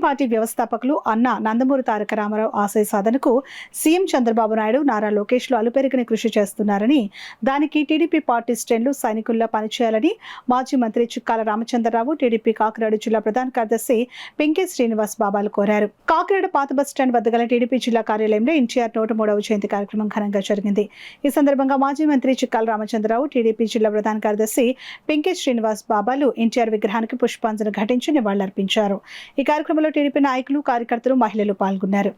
Party వ్యవస్థాపకులు అన్న నందమూరి తారక రామారావు ఆశయ సాధనకు సీఎం చంద్రబాబు నాయుడు, నారా లోకేష్లు అలుపెరగని కృషి చేస్తున్నారని, దానికి టీడీపీ పార్టీ శ్రేణులు సైనికుల్లా పనిచేయాలని మాజీ మంత్రి చిక్కాల రామచంద్రరావు, టీడీపీ కాకినాడ జిల్లా ప్రధాన కార్యదర్శి పెంకే శ్రీనివాస్ బాబాలు కోరారు. కాకినాడ పాత బస్టాండ్ వద్ద గల టీడీపీ జిల్లా కార్యాలయంలో ఎన్టీఆర్ 103వ జయంతి కార్యక్రమం ఘనంగా జరిగింది. ఈ సందర్భంగా మాజీ మంత్రి చిక్కాల రామచంద్రరావు, టీడీపీ జిల్లా ప్రధాన కార్యదర్శి పెంకే శ్రీనివాస్ బాబాలు ఎన్టీఆర్ విగ్రహానికి పుష్పాంజలి ఘటించి నివాళులర్పించారు. ఈ కార్యక్రమంలో టీడీపీ నాయకులు, కార్యకర్తలు, మహిళలు పాల్గొన్నారు.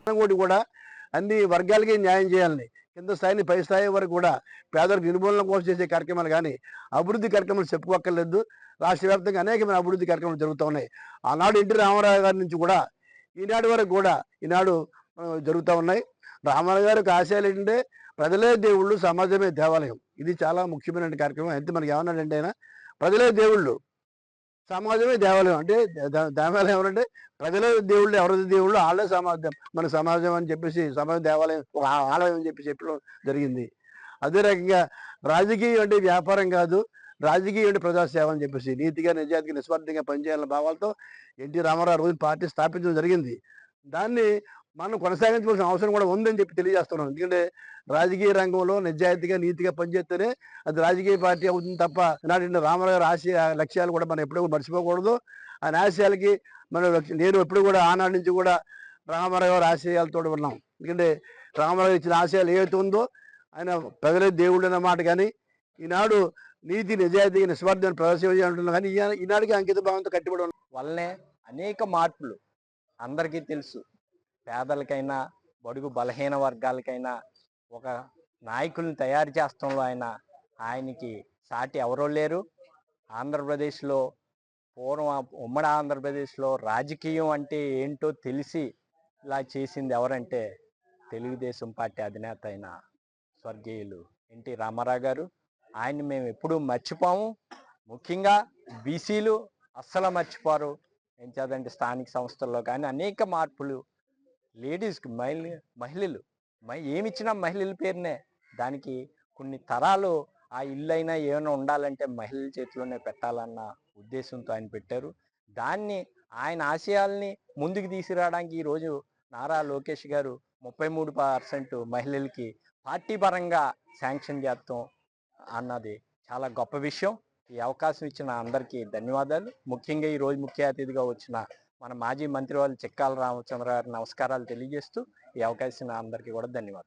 అన్ని వర్గాలకి న్యాయం చేయాలని, కింద స్థాయిని పై స్థాయి వరకు కూడా పేదలకు నిర్మూలన కోసం చేసే కార్యక్రమాలు కానీ అభివృద్ధి కార్యక్రమాలు చెప్పుకోక్కర్లేదు. రాష్ట్ర వ్యాప్తంగా అనేకమైన అభివృద్ధి కార్యక్రమాలు జరుగుతూ ఉన్నాయి. ఆనాడు ఎన్టీ రామారావు గారి నుంచి కూడా ఈనాడు వరకు కూడా జరుగుతూ ఉన్నాయి. రామారావు గారికి ఆశయాలు ఏంటంటే ప్రజలే దేవుళ్ళు, సమాజమే దేవాలయం. ఇది చాలా ముఖ్యమైన కార్యక్రమం. అయితే మనకి ఏమన్నాడంటే ఆయన ప్రజలే దేవుళ్ళు, సమాజమే దేవాలయం. అంటే దేవాలయం ఎవరంటే ప్రజలే దేవుళ్ళు, ఎవరైతే దేవుళ్ళు వాళ్ళే సమాజం, మన సమాజం అని చెప్పేసి సమాజం దేవాలయం ఒక ఆలయం అని చెప్పడం జరిగింది. అదే రకంగా రాజకీయం అంటే వ్యాపారం కాదు, రాజకీయం అంటే ప్రజాసేవ అని చెప్పేసి నీతిగా, నిజాయితీగా, నిస్వార్థంగా పనిచేయాలన్న భావాలతో ఎన్టీ రామారావు రోజు పార్టీ స్థాపించడం జరిగింది. దాన్ని మనం కొనసాగించవలసిన అవసరం కూడా ఉందని చెప్పి తెలియజేస్తున్నాం. ఎందుకంటే రాజకీయ రంగంలో నిజాయితీగా, నీతిగా పనిచేస్తేనే అది రాజకీయ పార్టీ అవుతుంది తప్ప నాటి రామారావు ఆశయ లక్ష్యాలు కూడా మనం ఎప్పుడూ మర్చిపోకూడదు. ఆయన ఆశయాలకి నేను ఎప్పుడు కూడా ఆనాటి నుంచి కూడా రామారావు గారి ఆశయాలతో ఉన్నాం. ఎందుకంటే రామారావు ఇచ్చిన ఆశయాలు ఏవైతే ఉందో ఆయన ప్రజలే దేవుళ్ళు అన్నమాట కానీ ఈనాడు నీతి, నిజాయితీ, నిస్వార్థమైన ప్రదర్శన అంటున్నాం. కానీ ఈనాడికి అంకిత భావంతో కట్టుబడి ఉన్నాం. వల్లనే అనేక మార్పులు అందరికీ తెలుసు. పేదలకైనా, బడుగు బలహీన వర్గాలకైనా ఒక నాయకుల్ని తయారు చేస్తంలో ఆయనకి సాటి ఎవరో లేరు. ఆంధ్రప్రదేశ్లో ఉమ్మడి ఆంధ్రప్రదేశ్లో రాజకీయం అంటే ఏంటో తెలిసి ఇలా చేసింది ఎవరంటే తెలుగుదేశం పార్టీ అధినేత అయిన స్వర్గీయులు ఎన్టీ రామారావు గారు. ఆయన్ని మేము ఎప్పుడూ మర్చిపోము. ముఖ్యంగా బీసీలు అస్సలు మర్చిపోరు. ఏం చేద్దంటే స్థానిక సంస్థల్లో కానీ అనేక మార్పులు, లేడీస్కి మహిళలు ఏమిచ్చినా మహిళల పేరునే, దానికి కొన్ని తరాలు ఆ ఇల్లు అయినా ఏమైనా ఉండాలంటే మహిళల చేతిలోనే పెట్టాలన్న ఉద్దేశంతో ఆయన పెట్టారు. దాన్ని ఆయన ఆశయాల్ని ముందుకు తీసుకురావడానికి ఈరోజు నారా లోకేష్ గారు 33% మహిళలకి పార్టీ పరంగా శాంక్షన్ చేస్తాం అన్నది చాలా గొప్ప విషయం. ఈ అవకాశం ఇచ్చిన అందరికీ ధన్యవాదాలు. ముఖ్యంగా ఈరోజు ముఖ్య అతిథిగా వచ్చిన మన మాజీ మంత్రి వాళ్ళు చిక్కాల రామచంద్ర గారి నమస్కారాలు తెలియజేస్తూ ఈ అవకాశం అందరికీ కూడా ధన్యవాదాలు.